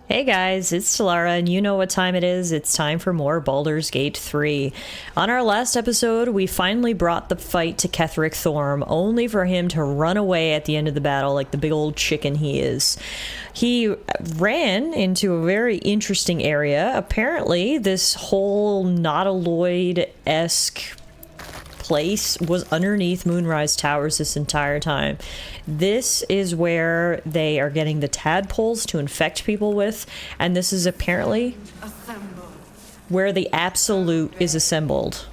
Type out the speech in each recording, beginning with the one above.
Hey guys, it's Tallara, and you know what time it is. It's time for more Baldur's Gate 3. On our last episode, we finally brought the fight to Ketheric Thorm, only for him to run away at the end of the battle like the big old chicken he is. He ran into a very interesting area. Apparently, this whole nautiloid-esque place was underneath Moonrise Towers this entire time. This is where they are getting the tadpoles to infect people with, and this is apparently where the Absolute is assembled.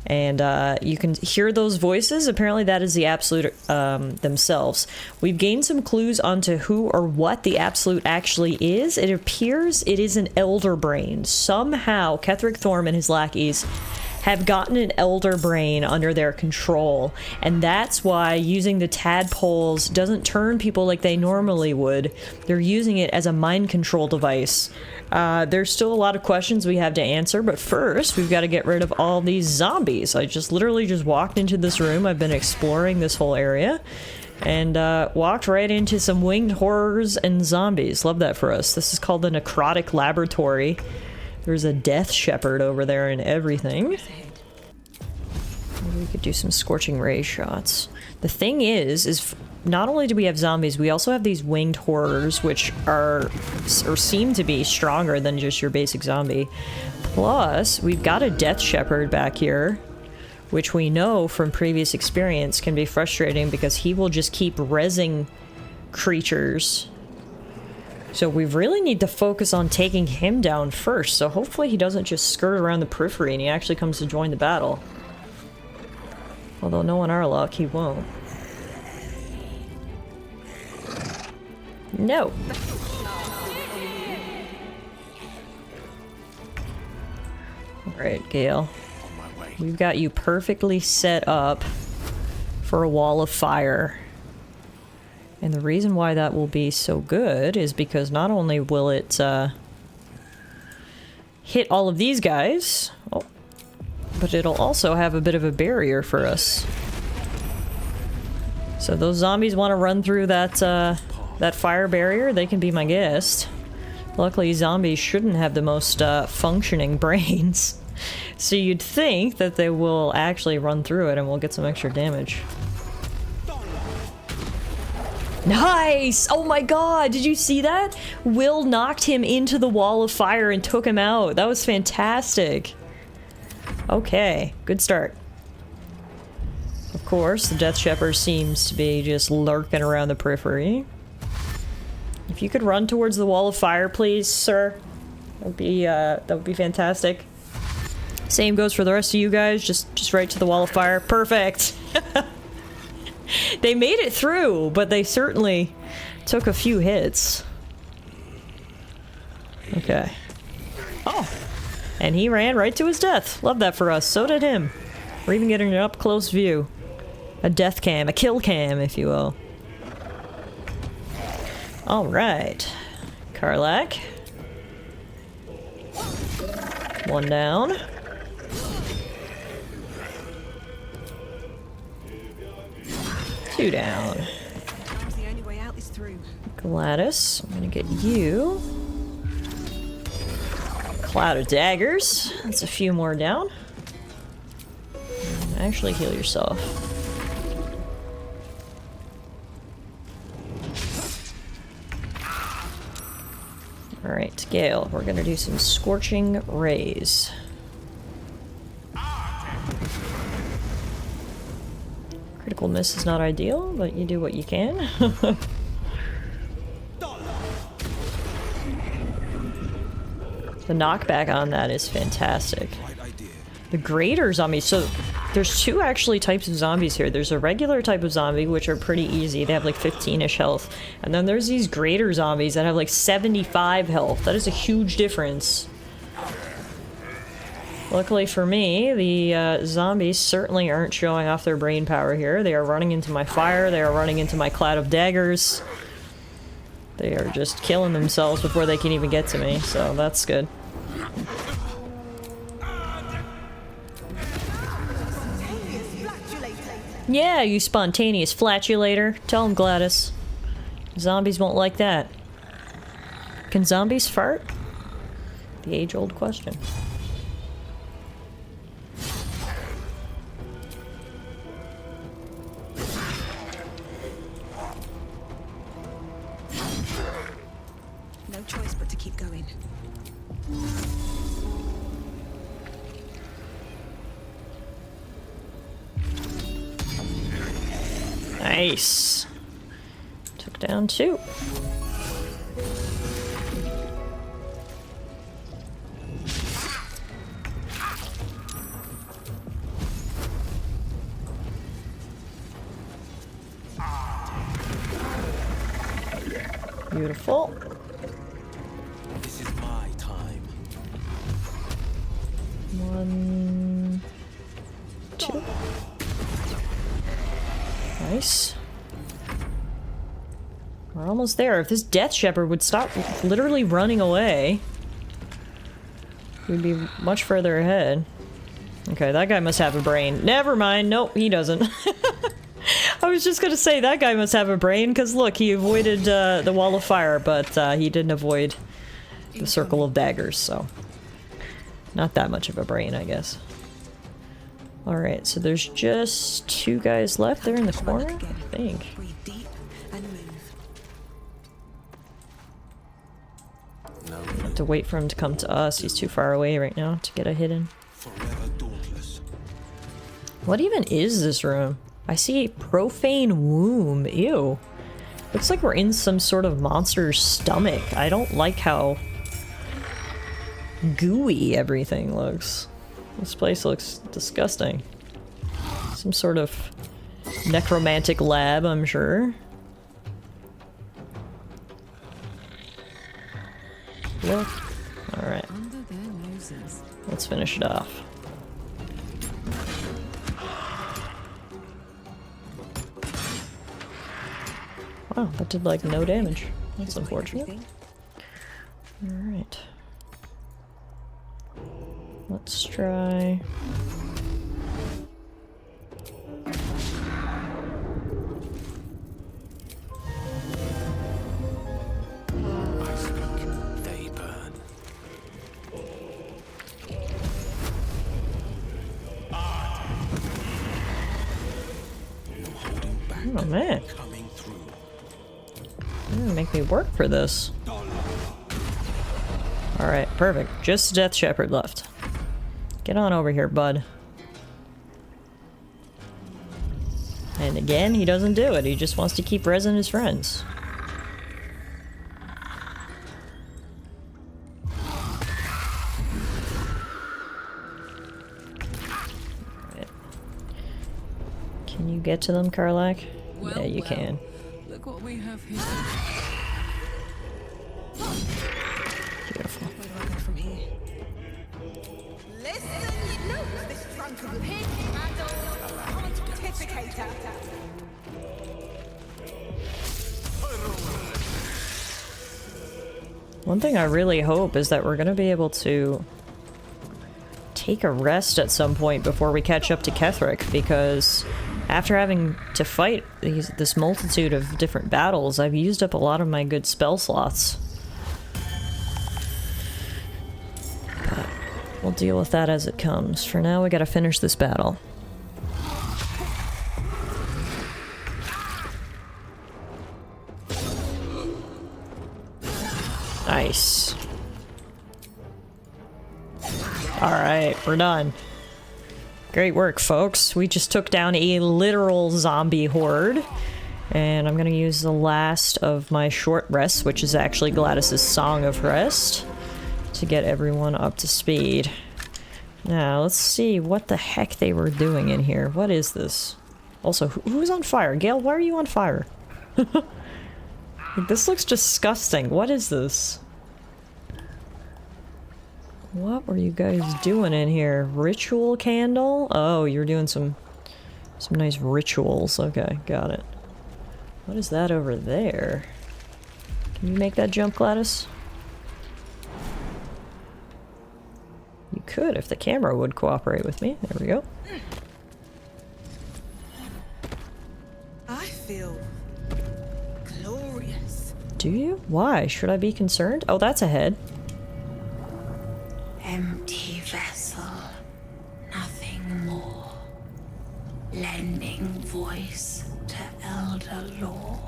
And you can hear those voices. Apparently that is the Absolute themselves. We've gained some clues onto who or what the Absolute actually is. It appears it is an elder brain. Somehow Ketheric Thorm and his lackeys have gotten an elder brain under their control, and that's why using the tadpoles doesn't turn people like they normally would. They're using it as a mind control device. There's still a lot of questions we have to answer, but first we've got to get rid of all these zombies. I literally just walked into this room. I've been exploring this whole area and walked right into some winged horrors and zombies. Love that for us. This is called the Necrotic Laboratory. There's a death shepherd over there and everything. Maybe we could do some scorching ray shots. The thing is not only do we have zombies, we also have these winged horrors, which are or seem to be stronger than just your basic zombie. Plus, we've got a death shepherd back here, which we know from previous experience can be frustrating because he will just keep rezzing creatures. So we really need to focus on taking him down first, so hopefully he doesn't just skirt around the periphery and he actually comes to join the battle. Although knowing our luck, he won't. No! Alright, Gale. We've got you perfectly set up for a wall of fire. And the reason why that will be so good is because not only will it hit all of these guys, but it'll also have a bit of a barrier for us. So those zombies want to run through that that fire barrier, they can be my guest. Luckily, zombies shouldn't have the most functioning brains. So you'd think that they will actually run through it and we'll get some extra damage. Nice! Oh my god, did you see that? Will knocked him into the wall of fire and took him out. That was fantastic. Okay, good start. Of course, the Death Shepherd seems to be just lurking around the periphery. If you could run towards the wall of fire, please, sir. That would be fantastic. Same goes for the rest of you guys, just right to the wall of fire. Perfect! They made it through, but they certainly took a few hits. Okay. Oh! And he ran right to his death. Love that for us. So did him. We're even getting an up-close view. A death cam. A kill cam, if you will. Alright. Karlach. One down. Two down. The only way out is through. Gladys, I'm gonna get you. Cloud of daggers. That's a few more down. And actually heal yourself. Alright, Gale, we're gonna do some scorching rays. Critical miss is not ideal, but you do what you can. The knockback on that is fantastic. The greater zombies, so there's two actually types of zombies here. There's a regular type of zombie, which are pretty easy. They have like 15-ish health. And then there's these greater zombies that have like 75 health. That is a huge difference. Luckily for me, the zombies certainly aren't showing off their brain power here. They are running into my fire, they are running into my cloud of daggers. They are just killing themselves before they can even get to me, so that's good. Yeah, you spontaneous flatulator. Tell him, Gladys. Zombies won't like that. Can zombies fart? The age-old question. No choice but to keep going. Nice. Took down 2. Beautiful. This is my time. 1, 2. Nice. We're almost there. If this Death Shepherd would stop literally running away, we'd be much further ahead. Okay, that guy must have a brain. Never mind. Nope, he doesn't. I was just gonna say, that guy must have a brain, because look, he avoided the wall of fire, but he didn't avoid the circle of daggers, so... Not that much of a brain, I guess. Alright, so there's just 2 guys left there in the corner, I think. Breathe deep and move. No, Have to wait for him to come to us. He's too far away right now to get a hit in. forever dauntless. What even is this room? I see a profane womb. Ew. Looks like we're in some sort of monster's stomach. I don't like how gooey everything looks. This place looks disgusting. Some sort of necromantic lab, I'm sure. Look. Alright. Under their noses. Let's finish it off. Wow, that did like no damage. That's unfortunate. Alright. Let's try... I speak, they burn. No holding back. Oh man, Coming through. you're gonna make me work for this. Alright, perfect. Just Death Shepherd left. Get on over here, bud. And again, he doesn't do it. He just wants to keep rezzing his friends. Alright. Can you get to them, Karlach? Yeah, you can. Look what we have here. Beautiful. Where do I go from here? Listen, you know this drunken pig. Pontificator. One thing I really hope is that we're gonna be able to take a rest at some point before we catch up to Ketheric, because after having to fight this multitude of different battles, I've used up a lot of my good spell slots. But we'll deal with that as it comes. For now, we gotta finish this battle. Nice. Alright, we're done. Great work, folks. We just took down a literal zombie horde. And I'm gonna use the last of my short rests, which is actually Gladys's Song of Rest, to get everyone up to speed. Now, let's see what the heck they were doing in here. What is this? Also, who's on fire? Gale, why are you on fire? This looks disgusting. What is this? What were you guys doing in here? Ritual candle? Oh, you're doing some nice rituals. Okay, got it. What is that over there? Can you make that jump, Gladys? You could if the camera would cooperate with me. There we go. I feel glorious. Do you? Why? Should I be concerned? Oh, that's a head. Empty vessel, nothing more. Lending voice to elder law.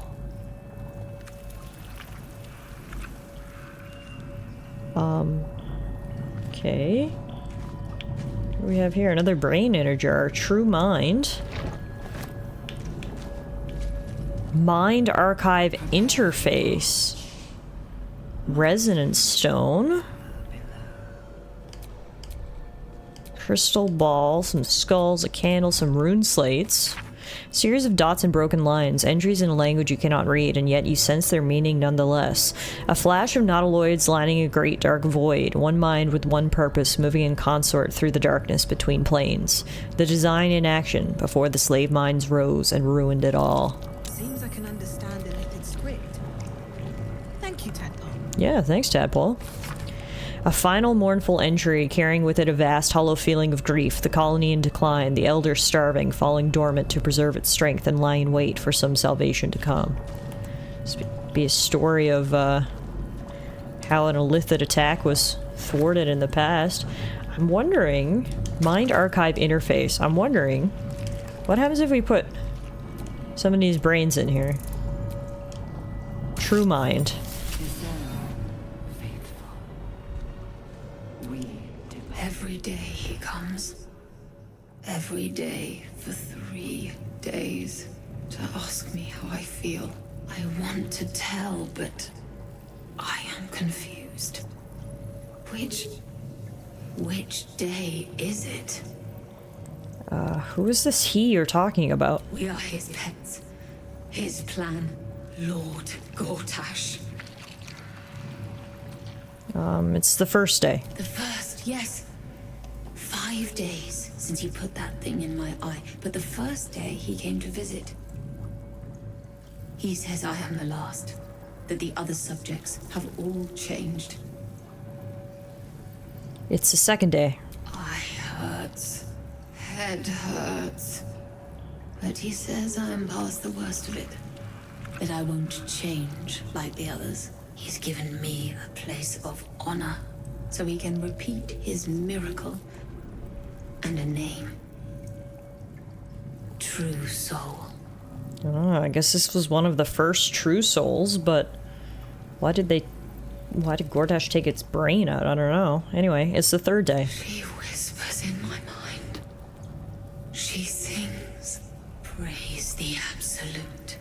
Okay. What do we have here? Another brain in a jar. True mind. Mind archive interface. Resonance stone. Crystal ball, some skulls, a candle, some rune slates. Series of dots and broken lines, entries in a language you cannot read, and yet you sense their meaning nonetheless. A flash of nautiloids lining a great dark void, one mind with one purpose, moving in consort through the darkness between planes. The design in action, before the slave minds rose and ruined it all. Seems I can understand a little script. Thank you, Tadpole. Yeah, thanks, Tadpole. A final mournful entry, carrying with it a vast hollow feeling of grief, the colony in decline, the elder starving, falling dormant to preserve its strength and lie in wait for some salvation to come. This would be a story of how an illicit attack was thwarted in the past. I'm wondering, Mind Archive Interface, I'm wondering, what happens if we put some of these brains in here? True Mind. Every day he comes. Every day for 3 days to ask me how I feel. I want to tell, but I am confused. Which day is it? Who is this he you're talking about? We are his pets. His plan. Lord Gortash. It's the first day. The first, yes. 5 days since he put that thing in my eye, but the first day he came to visit. He says I am the last, that the other subjects have all changed. It's the second day. Eye hurts, head hurts, but he says I am past the worst of it, that I won't change like the others. He's given me a place of honor, so he can repeat his miracle. And a name. True Soul. I guess this was one of the first true souls, but why did Gortash take its brain out? I don't know. Anyway, it's the third day. She whispers in my mind. She sings. Praise the Absolute.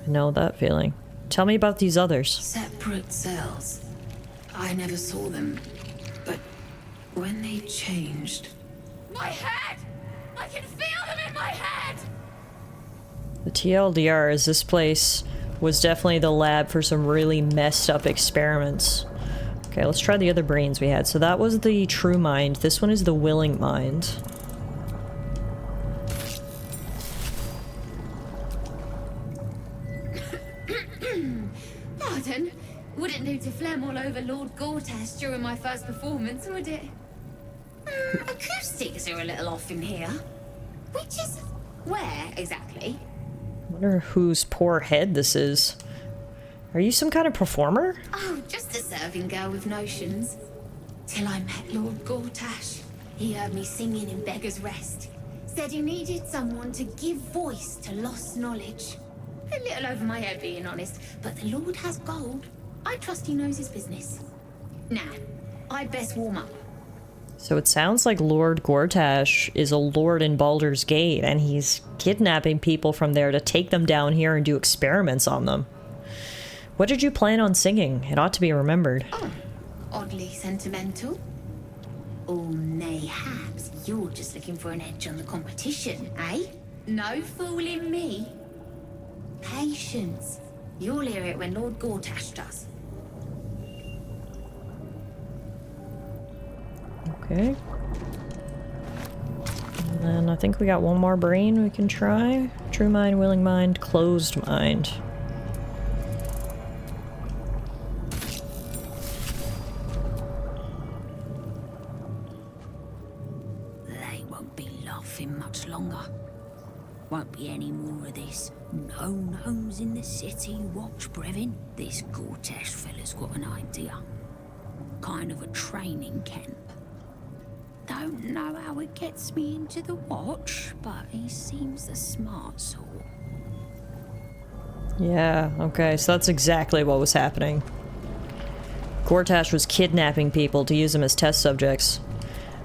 I know that feeling. Tell me about these others. Separate cells. I never saw them, but when they changed... My head! I can feel them in my head! The TLDR is this place was definitely the lab for some really messed up experiments. Okay, let's try the other brains we had. So that was the true mind. This one is the willing mind. Pardon? Wouldn't do to phlegm all over Lord Gortash during my first performance, would it? Acoustics are a little off in here. Which is... where, exactly? I wonder whose poor head this is. Are you some kind of performer? Oh, just a serving girl with notions. Till I met Lord Gortash. He heard me singing in Beggar's Rest. Said he needed someone to give voice to lost knowledge. A little over my head, being honest, but the Lord has gold. I trust he knows his business. Now, I'd best warm up. So it sounds like Lord Gortash is a lord in Baldur's Gate, and he's kidnapping people from there to take them down here and do experiments on them. What did you plan on singing? It ought to be remembered. Oh, oddly sentimental. Or mayhaps you're just looking for an edge on the competition, eh? No fooling me. Patience. You'll hear it when Lord Gortash does. Okay. And then I think we got one more brain we can try. True mind, willing mind, closed mind. They won't be laughing much longer. Won't be any more of this. No gnomes in the city, watch, Brevin. This Gortash fella's got an idea. Kind of a training camp. Don't know how it gets me into the watch, but he seems the smart sort. Yeah, okay, so that's exactly what was happening. Gortash was kidnapping people to use them as test subjects.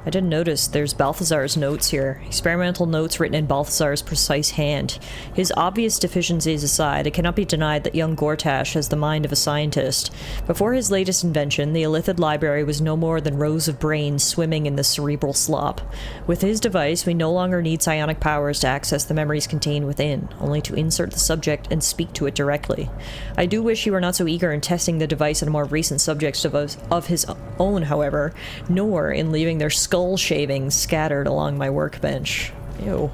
I didn't notice there's Balthazar's notes here. Experimental notes written in Balthazar's precise hand. His obvious deficiencies aside, it cannot be denied that young Gortash has the mind of a scientist. Before his latest invention, the Illithid library was no more than rows of brains swimming in the cerebral slop. With his device, we no longer need psionic powers to access the memories contained within, only to insert the subject and speak to it directly. I do wish he were not so eager in testing the device on more recent subjects of his own, however, nor in leaving their skull shavings scattered along my workbench. Ew.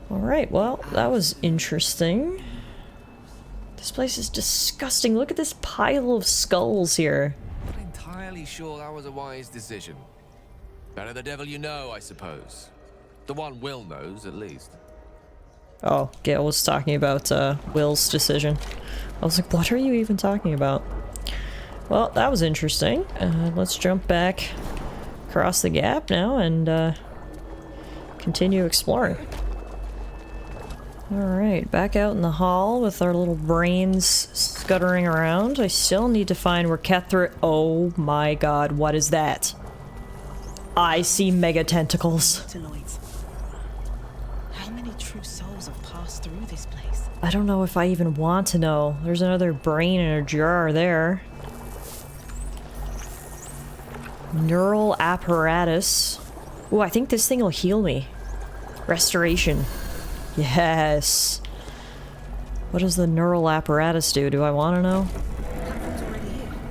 Alright, well, that was interesting. This place is disgusting. Look at this pile of skulls here. Not entirely sure that was a wise decision. Better the devil you know, I suppose. The one Will knows, at least. Oh, Gale was talking about Will's decision. I was like, what are you even talking about? Well, that was interesting. Let's jump back across the gap now and continue exploring. Alright, back out in the hall with our little brains scuttering around. I still need to find where Ketheric— oh my god, what is that? I see mega tentacles. Nautiloids. How many true souls have passed through this place? I don't know if I even want to know. There's another brain in a jar there. Neural apparatus. Ooh, I think this thing will heal me. Restoration. Yes. What does the neural apparatus do? Do I want to know?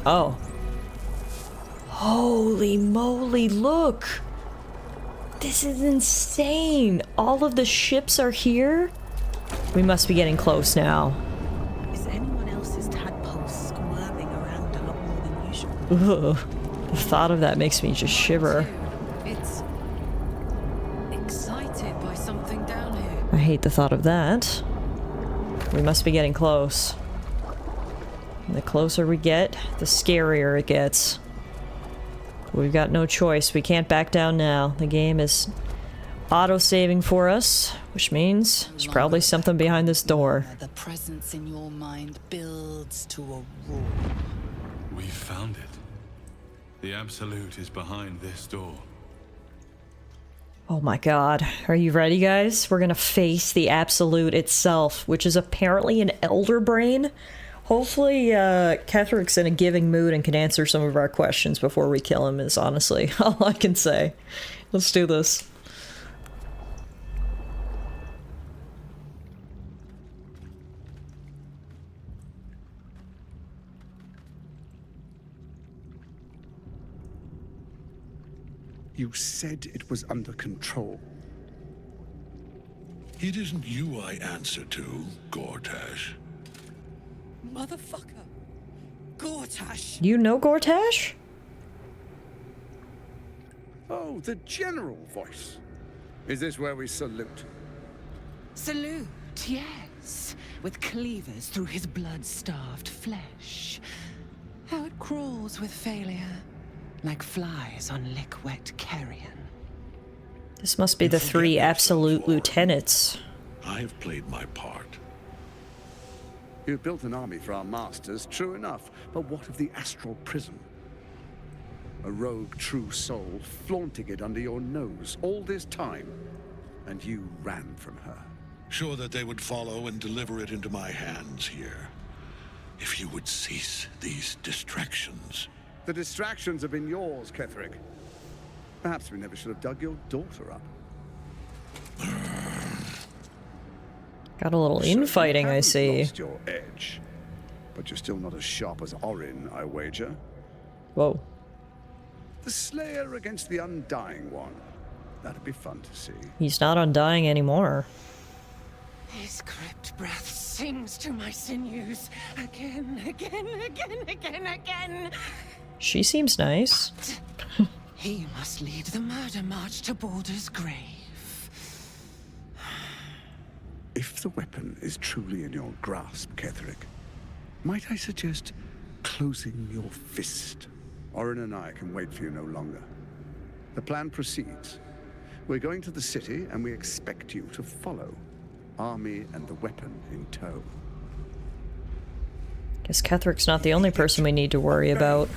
Oh. Holy moly, look! This is insane! All of the ships are here? We must be getting close now. Is anyone else's tadpoles squirming around a lot more than usual? Ugh. The thought of that makes me just shiver. It's excited by something down here. I hate the thought of that. We must be getting close. And the closer we get, the scarier it gets. We've got no choice. We can't back down now. The game is auto-saving for us, which means there's probably something behind this door. The presence in your mind builds to a roar. We found it. The Absolute is behind this door. Oh my god. Are you ready, guys? We're gonna face the Absolute itself, which is apparently an Elder Brain. Hopefully, Ketheric's in a giving mood and can answer some of our questions before we kill him, is honestly all I can say. Let's do this. You said it was under control. It isn't you I answer to, Gortash. Motherfucker! Gortash! You know Gortash? Oh, the general voice. Is this where we salute? Salute, yes. With cleavers through his blood-starved flesh. How it crawls with failure. Like flies on lick-wet carrion. This must be the three Absolute lieutenants. I have played my part. You built an army for our masters, true enough. But what of the astral prison? A rogue true soul flaunting it under your nose all this time. And you ran from her. Sure that they would follow and deliver it into my hands here. If you would cease these distractions. The distractions have been yours, Ketheric. Perhaps we never should have dug your daughter up. Got a little infighting, I see. You lost your edge. But you're still not as sharp as Orin, I wager. Whoa. The Slayer against the Undying One. That'd be fun to see. He's not undying anymore. His crypt breath sings to my sinews. Again, again, again, again, again. She seems nice. He must lead the murder march to Baldur's grave. the weapon is truly in your grasp, Ketheric, might I suggest closing your fist? Orin and I can wait for you no longer. The plan proceeds. We're going to the city, and we expect you to follow. Army and the weapon in tow. Guess Ketheric's not the only person we need to worry about.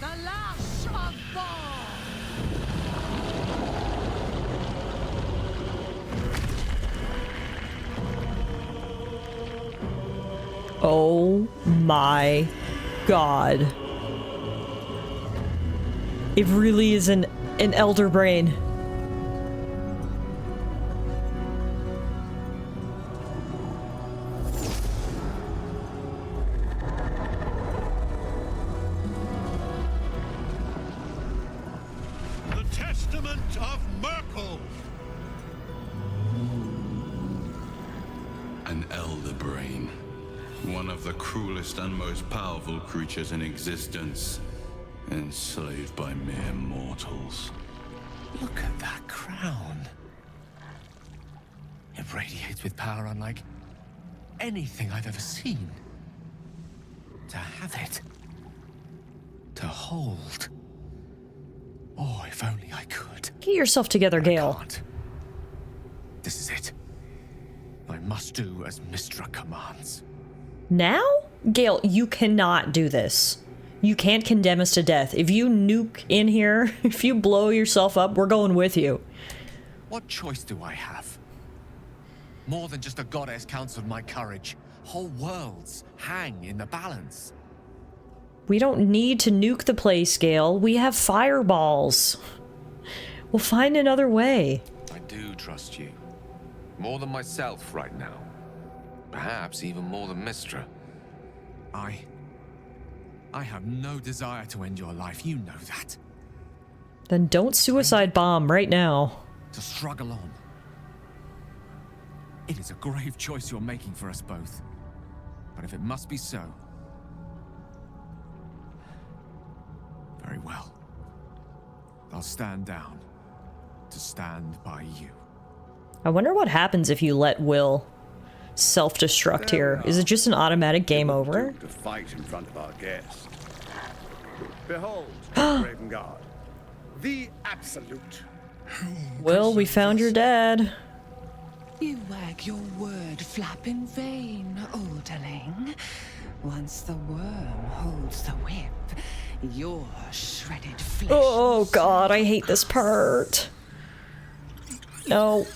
The lash of Thorm! Oh my god. It really is an elder brain. The Testament of Myrkul! An elder brain. One of the cruelest and most powerful creatures in existence. Enslaved by mere mortals. Look at that crown. It radiates with power unlike anything I've ever seen. To have it. To hold. Oh, if only I could. Get yourself together, Gale. I can't. This is it. I must do as Mystra commands. Now? Gale, you cannot do this. You can't condemn us to death. If you nuke in here, if you blow yourself up, we're going with you. What choice do I have? More than just a goddess counseled my courage. Whole worlds hang in the balance. We don't need to nuke the place, Gale. We have fireballs. We'll find another way. I do trust you. More than myself right now. Perhaps even more than Mystra. I have no desire to end your life, you know that. Then don't suicide bomb right now. To struggle on. It is a grave choice you're making for us both. But if it must be so... very well. I'll stand down. To stand by you. I wonder what happens if you let Will self-destruct here. Is it just an automatic game over? To fight in front of our guest. Behold, Raven Guard, the absolute. Will, we found your dad. You wag your word flap in vain, Orderling. Once the worm holds the whip, your shredded flesh. Oh god, I hate this part. No.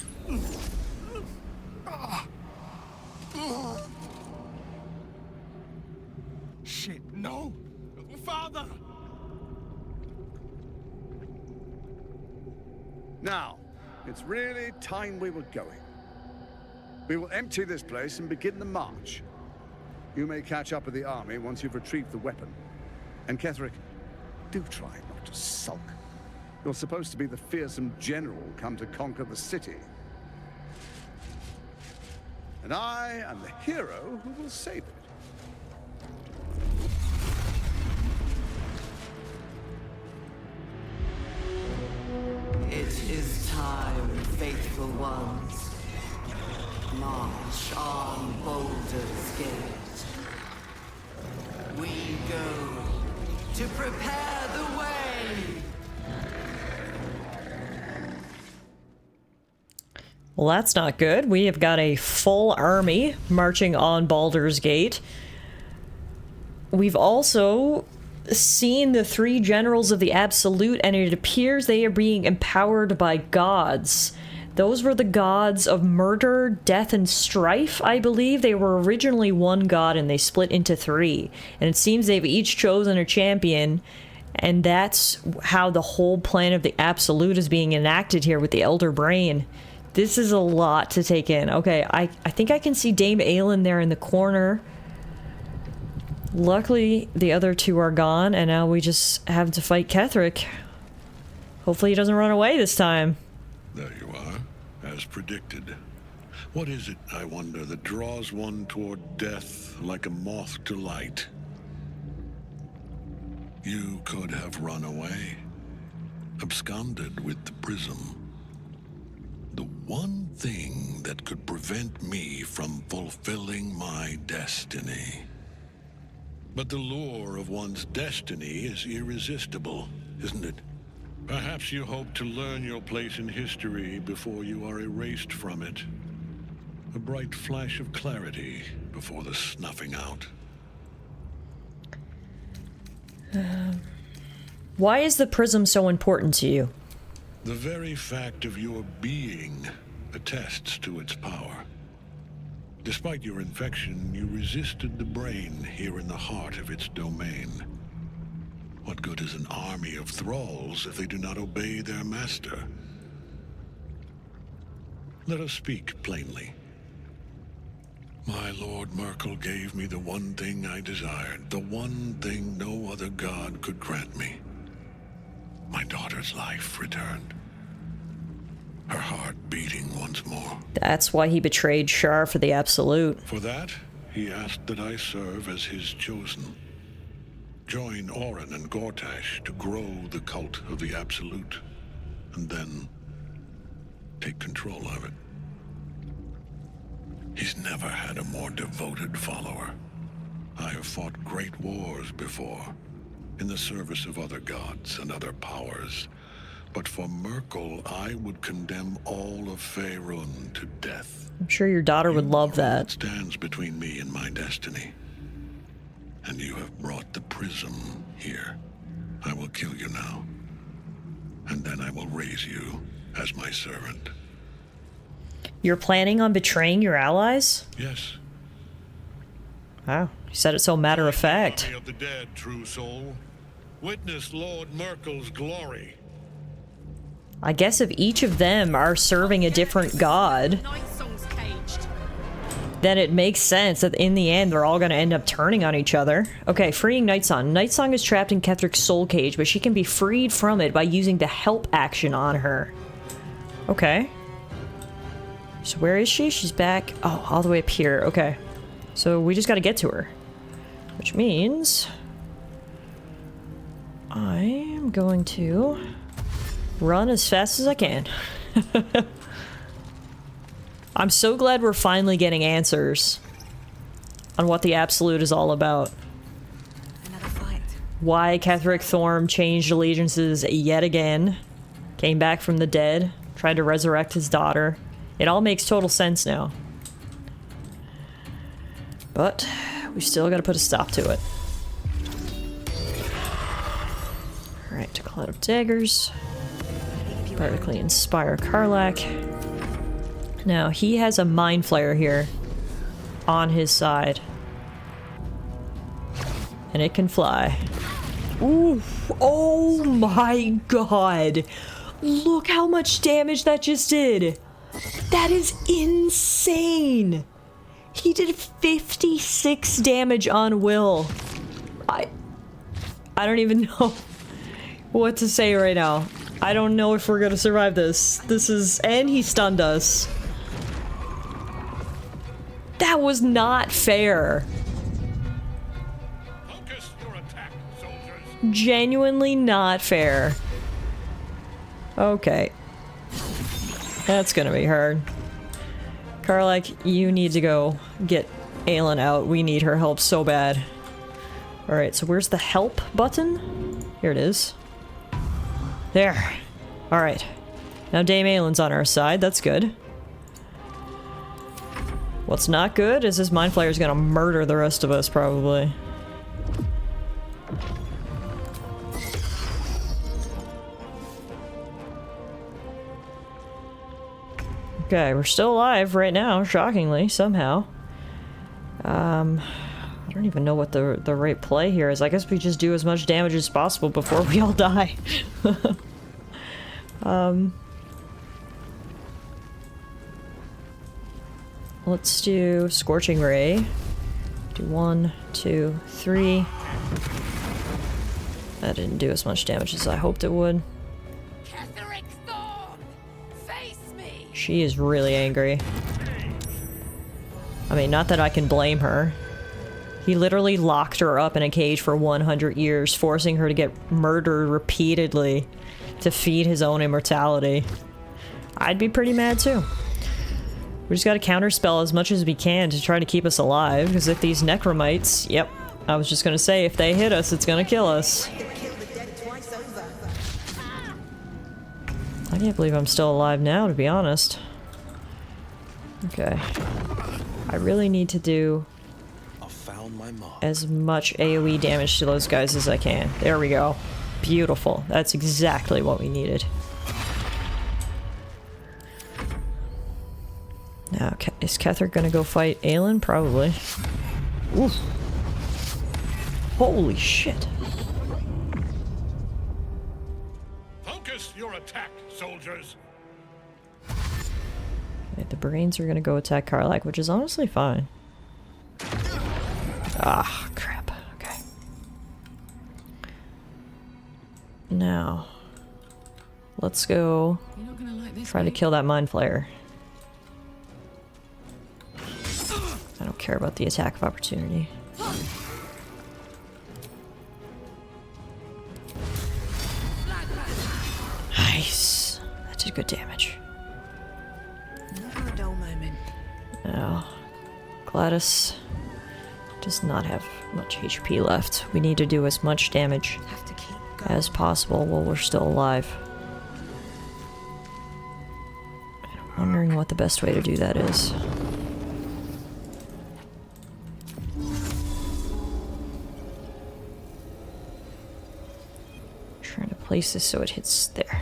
Shit, no! Father! Now, it's really time we were going. We will empty this place and begin the march. You may catch up with the army once you've retrieved the weapon. And Ketheric, do try not to sulk. You're supposed to be the fearsome general come to conquer the city. And I am the hero who will save it. It is time, faithful ones. March on Baldur's Gate. We go to prepare the way. Well, that's not good. We have got a full army marching on Baldur's Gate. We've also seen the three generals of the Absolute, and it appears they are being empowered by gods. Those were the gods of murder, death, and strife, I believe. They were originally one god, and they split into three. And it seems they've each chosen a champion, and that's how the whole plan of the Absolute is being enacted here with the Elder Brain. This is a lot to take in. Okay, I think I can see Dame Aelin there in the corner. Luckily, the other two are gone, and now we just have to fight Ketheric. Hopefully he doesn't run away this time. There you are, as predicted. What is it, I wonder, that draws one toward death like a moth to light? You could have run away, absconded with the prism. The One thing that could prevent me from fulfilling my destiny. But the lure of one's destiny is irresistible, isn't it? Perhaps you hope to learn your place in history before you are erased from it. A bright flash of clarity before the snuffing out. Why is the prism so important to you? The very fact of your being attests to its power. Despite your infection, you resisted the brain here in the heart of its domain. What good is an army of thralls if they do not obey their master? Let us speak plainly. My Lord Myrkul gave me the one thing I desired, the one thing no other god could grant me. My daughter's life returned. Her heart beating once more. That's why he betrayed Shar for the Absolute. For that, he asked that I serve as his chosen. Join Orin and Gortash to grow the cult of the Absolute, and then take control of it. He's never had a more devoted follower. I have fought great wars before, in the service of other gods and other powers. But for Myrkul, I would condemn all of Faerun to death. I'm sure your daughter would love that. It stands between me and my destiny. And you have brought the prism here. I will kill you now. And then I will raise you as my servant. You're planning on betraying your allies? Yes. Wow, you said it so matter of fact. Army of the dead, true soul. Witness Lord Myrkul's glory. I guess if each of them are serving a different god, then it makes sense that in the end they're all going to end up turning on each other. Okay, freeing Nightsong. Nightsong is trapped in Ketheric's soul cage, but she can be freed from it by using the help action on her. Okay. So where is she? She's back. Oh, all the way up here. Okay. So we just got to get to her. Which means I am going to run as fast as I can. I'm so glad we're finally getting answers on what the Absolute is all about. Another fight. Why Ketheric Thorm changed allegiances yet again. Came back from the dead. Tried to resurrect his daughter. It all makes total sense now. But we still gotta put a stop to it. Alright, Cloud of Daggers. Vertically inspire Karlach. Now, he has a Mind Flayer here on his side. And it can fly. Ooh, oh my god! Look how much damage that just did! That is insane! He did 56 damage on Will. I don't even know what to say right now. I don't know if we're gonna survive this. And he stunned us. That was not fair. Focus your attack, soldiers. Genuinely not fair. Okay. That's gonna be hard. Karlach, you need to go get Aelin out. We need her help so bad. Alright, so where's the help button? Here it is. There. Alright. Now Dame Aelin's on our side. That's good. What's not good is this Mind Flayer's gonna murder the rest of us, probably. Okay, we're still alive right now, shockingly, somehow. I don't even know what the right play here is. I guess we just do as much damage as possible before we all die. Let's do Scorching Ray. Do 1, 2, 3. That didn't do as much damage as I hoped it would. Ketheric Thorm, face me. She is really angry. I mean, not that I can blame her. He literally locked her up in a cage for 100 years, forcing her to get murdered repeatedly to feed his own immortality. I'd be pretty mad too. We just gotta counterspell as much as we can to try to keep us alive, because if these necromites, yep, I was just gonna say, if they hit us, it's gonna kill us. I can't believe I'm still alive now, to be honest. Okay. I really need to do as much AoE damage to those guys as I can. There we go. Beautiful. That's exactly what we needed. Now, is Ketheric gonna go fight Aelin? Probably. Oof. Holy shit. Focus your attack, soldiers. Okay, the brains are gonna go attack Karlach, which is honestly fine. Ah, crap. Okay. Now, let's go try to kill that Mind Flayer. I don't care about the attack of opportunity. Nice. That did good damage. Never a dull moment. Now, Gladys does not have much HP left. We need to do as much damage as possible while we're still alive. And I'm wondering what the best way to do that is. Trying to place this so it hits there.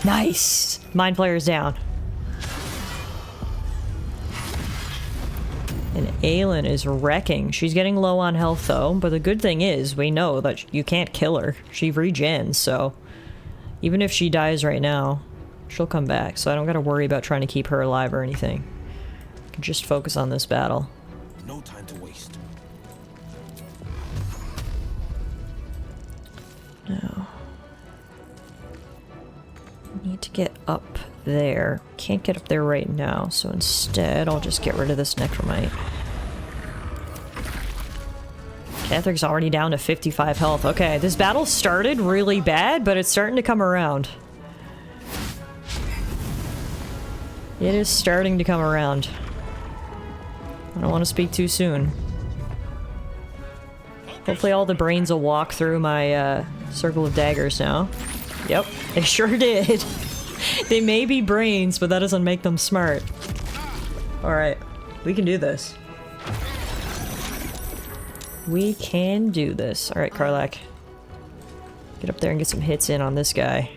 Nice! Mind Flayer's down. And Aelin is wrecking. She's getting low on health though, but the good thing is we know that you can't kill her. She regens, so even if she dies right now, she'll come back, so I don't gotta worry about trying to keep her alive or anything. I can just focus on this battle. No time to waste. Now, I need to get up there. Can't get up there right now, so instead I'll just get rid of this necromite. Ketheric's already down to 55 health. Okay, this battle started really bad, but it's starting to come around. It is starting to come around. I don't want to speak too soon. Hopefully all the brains will walk through my circle of daggers now. Yep, they sure did. They may be brains, but that doesn't make them smart. Alright, we can do this. We can do this. Alright, Karlach. Get up there and get some hits in on this guy.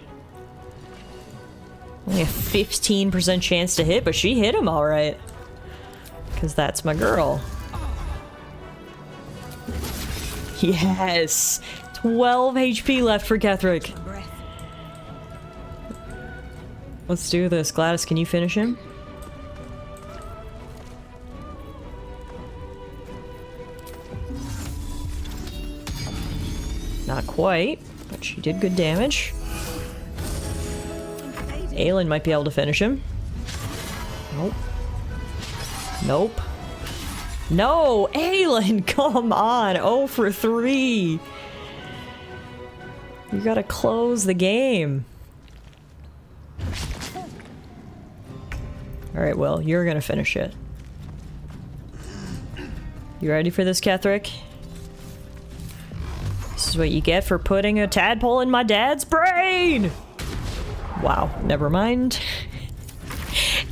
Only a 15% chance to hit, but she hit him alright. Because that's my girl. Yes! 12 HP left for Ketheric. Let's do this. Gladys, can you finish him? Not quite, but she did good damage. Aelin might be able to finish him. Nope. Nope. No! Aelin, come on! 0 for 3! You gotta close the game. Alright, well, you're gonna finish it. You ready for this, Ketheric? This is what you get for putting a tadpole in my dad's brain! Wow, never mind.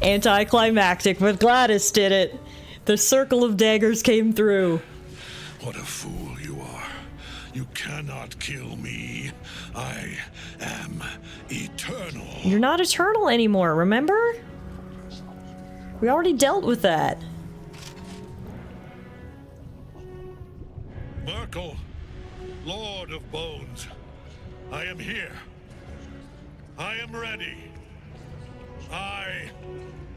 Anticlimactic, but Gladys did it. The circle of daggers came through. What a fool you are. You cannot kill me. I am eternal. You're not eternal anymore, remember? We already dealt with that. Myrkul, Lord of Bones, I am here. I am ready. I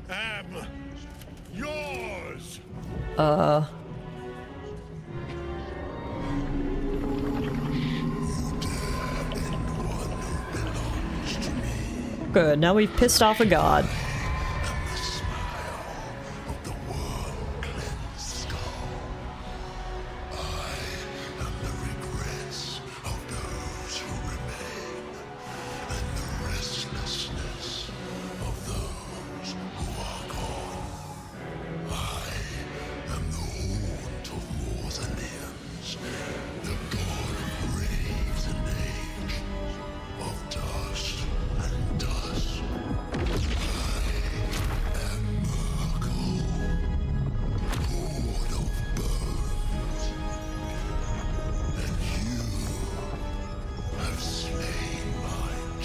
am yours. Good, now we've pissed off a god.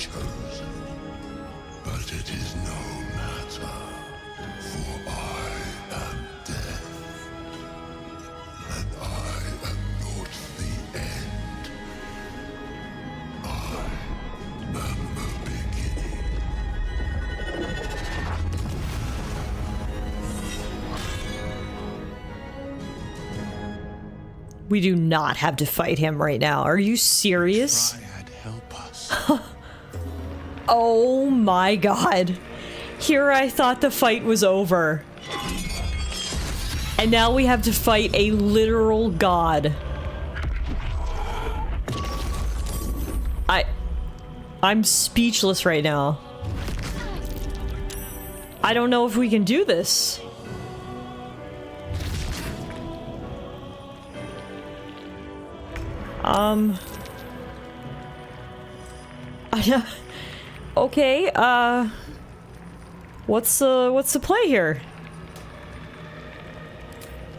chosen. But it is no matter, for I am death, and I am not the end. I am the beginning. We do not have to fight him right now. Are you serious? Triad, help us. Oh my god. Here I thought the fight was over. And now we have to fight a literal god. I'm speechless right now. I don't know if we can do this. Okay, what's the play here?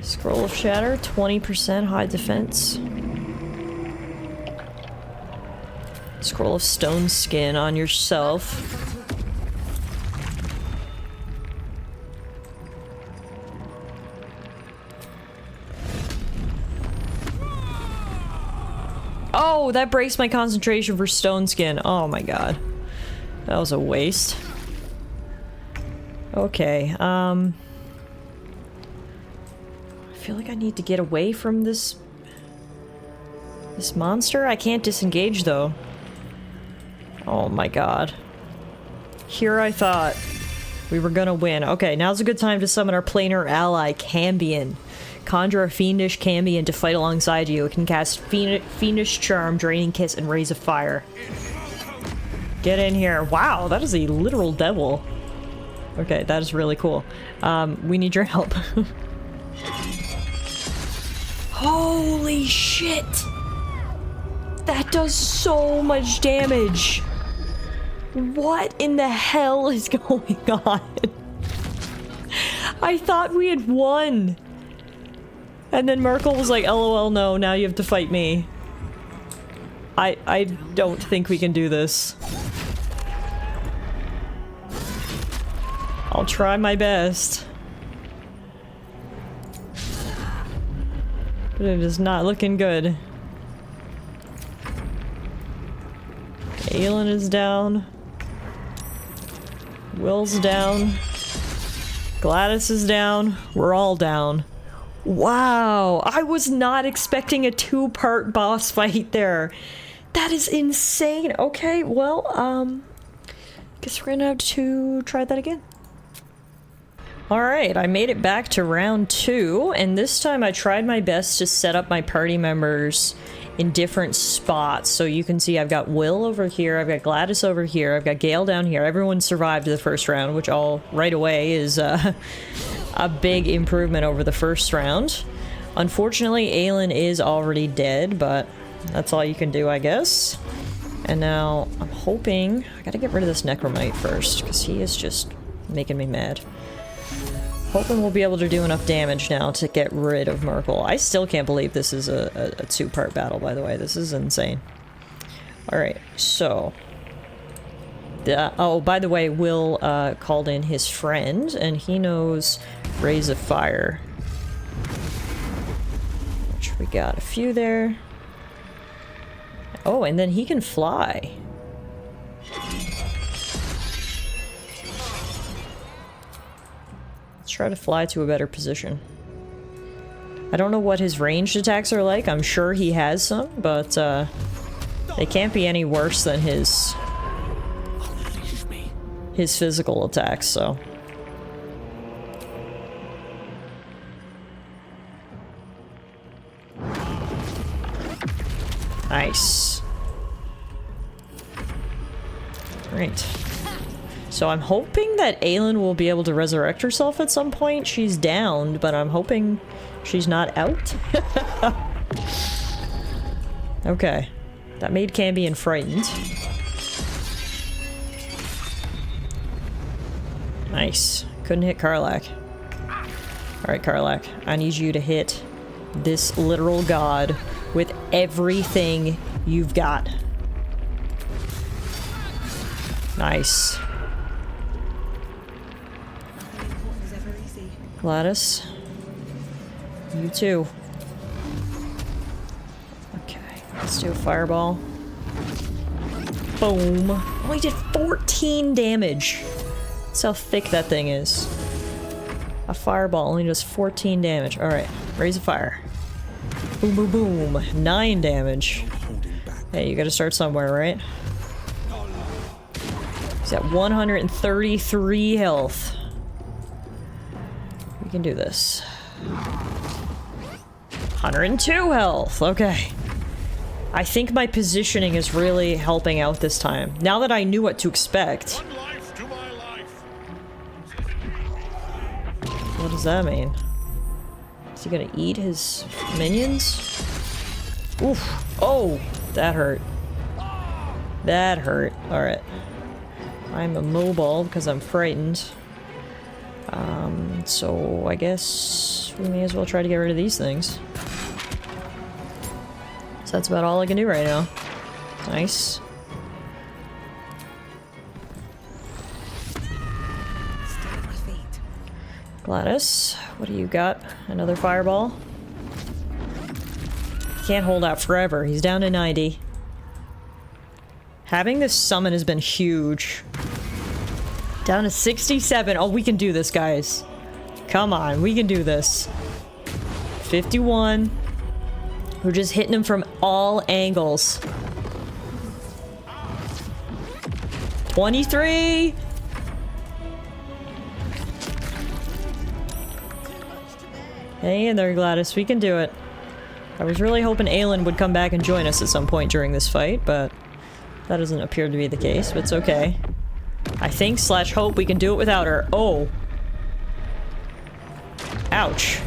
Scroll of Shatter, 20% high defense. Scroll of Stone Skin on yourself. Oh, that breaks my concentration for Stone Skin. Oh my god. That was a waste. Okay, I feel like I need to get away from this monster. I can't disengage though. Oh my god. Here I thought we were gonna win. Okay, now's a good time to summon our planar ally, Cambion. Conjure a fiendish Cambion to fight alongside you. It can cast Fiendish Charm, Draining Kiss, and Raise of Fire. Get in here. Wow, that is a literal devil. Okay, that is really cool. We need your help. Holy shit! That does so much damage! What in the hell is going on? I thought we had won! And then Myrkul was like, LOL, no, now you have to fight me. I don't think we can do this. I'll try my best. But it is not looking good. Aelin is down. Will's down. Gladys is down. We're all down. Wow, I was not expecting a two-part boss fight there. That is insane. Okay, well, guess we're gonna have to try that again. Alright, I made it back to round 2, and this time I tried my best to set up my party members in different spots. So you can see I've got Will over here, I've got Gladys over here, I've got Gale down here. Everyone survived the first round, which all right away is a big improvement over the first round. Unfortunately, Aelin is already dead, but that's all you can do, I guess. And now I'm hoping... I gotta get rid of this Necromite first, because he is just making me mad. Hoping we'll be able to do enough damage now to get rid of Myrkul. I still can't believe this is a two-part battle, by the way. This is insane. Alright, so... oh, by the way, Will called in his friend, and he knows Raise of Fire. Which we got a few there. Oh, and then he can fly. Let's try to fly to a better position. I don't know what his ranged attacks are like. I'm sure he has some, but they can't be any worse than his physical attacks, so. Nice. Great. So I'm hoping that Aelin will be able to resurrect herself at some point. She's downed, but I'm hoping she's not out. Okay. That made Cambion frightened. Nice. Couldn't hit Karlach. Alright, Karlach. I need you to hit this literal god with everything you've got. Nice. Gladys. You too. Okay, let's do a fireball. Boom. Oh, he did 14 damage. That's how thick that thing is. A fireball only does 14 damage. Alright, raise a fire. Boom, boom, boom. 9 damage. Hey, you gotta start somewhere, right? He's at 133 health. We can do this. 102 health. Okay. I think my positioning is really helping out this time. Now that I knew what to expect. What does that mean? Is he gonna eat his minions? Oof. Oh, that hurt. That hurt. Alright. I'm immobile because I'm frightened. So I guess we may as well try to get rid of these things. So that's about all I can do right now. Nice. Gladys, what do you got? Another fireball? Can't hold out forever. He's down to 90. Having this summon has been huge. Down to 67. Oh, we can do this, guys. Come on, we can do this. 51. We're just hitting him from all angles. 23. Hey in there, Gladys. We can do it. I was really hoping Aelin would come back and join us at some point during this fight, but that doesn't appear to be the case, but it's okay. I think / hope we can do it without her. Oh. Ouch.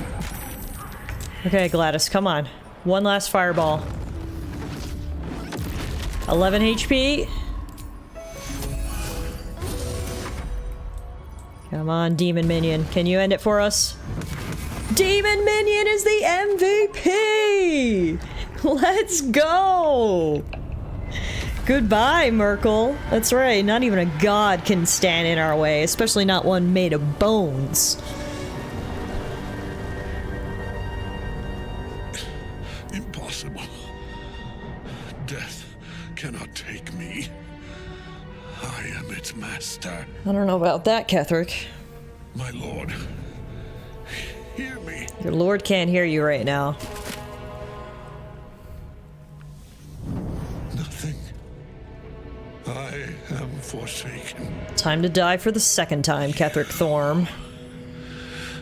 Okay, Gladys, come on. One last fireball. 11 HP. Come on, Demon Minion. Can you end it for us? Demon Minion is the MVP! Let's go! Goodbye, Myrkul. That's right, not even a god can stand in our way, especially not one made of bones. Impossible. Death cannot take me. I am its master. I don't know about that, Ketheric. My lord, hear me. Your lord can't hear you right now. Nothing. I am forsaken. Time to die for the second time, Ketheric Thorm.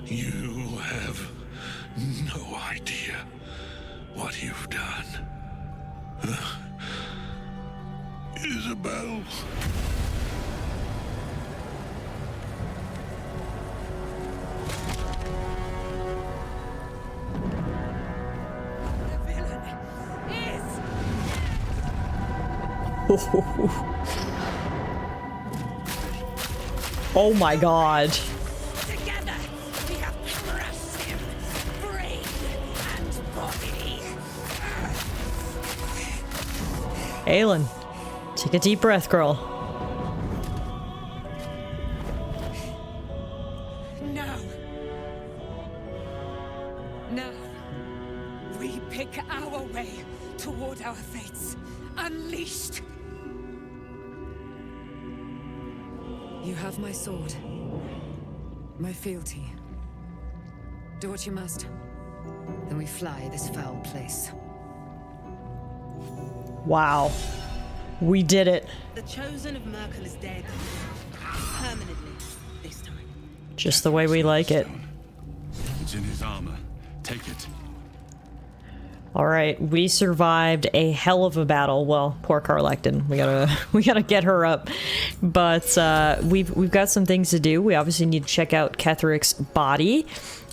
You have no idea what you've done. Isabel. Oh my god. Together, we have crushed him, brain and body. Aelin, take a deep breath, girl. No. No. We pick our way toward our fates. Unleashed. You have my sword. My fealty. Do what you must. Then we fly this foul place. Wow. We did it. The chosen of Myrkul is dead. Permanently, this time. Just the way we like it. It's in his armor. Take it. Alright, we survived a hell of a battle. Well, poor Carlectin. We gotta get her up. But we've got some things to do. We obviously need to check out Ketheric's body.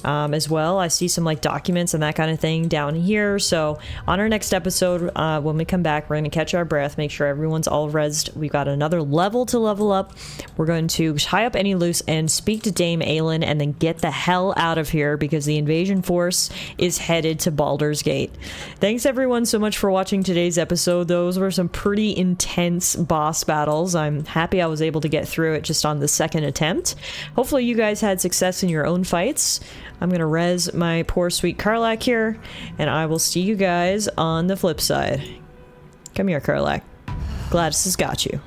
as well. I see some like documents and that kind of thing down here. So on our next episode, when we come back, we're going to catch our breath, make sure everyone's all rezzed. We've got another level to level up. We're going to tie up any loose and speak to Dame Aelin and then get the hell out of here because the invasion force is headed to Baldur's Gate. Thanks everyone so much for watching today's episode. Those were some pretty intense boss battles. I'm happy I was able to get through it just on the second attempt. Hopefully you guys had success in your own fights. I'm gonna res my poor sweet Karlach here, and I will see you guys on the flip side. Come here, Karlach. Gladys has got you.